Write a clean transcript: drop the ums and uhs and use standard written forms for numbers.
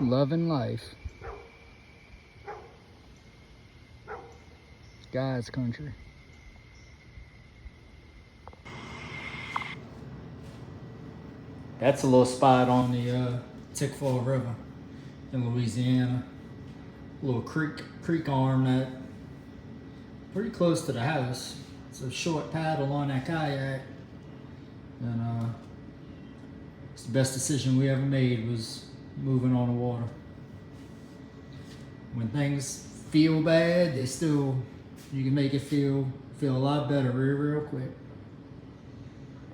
Loving life. God's country. That's a little spot on the Tickfaw River in Louisiana. A little creek arm that pretty close to the house. It's a short paddle on that kayak, and it's the best decision we ever made was moving on the water. When things feel bad, you can make it feel a lot better real quick.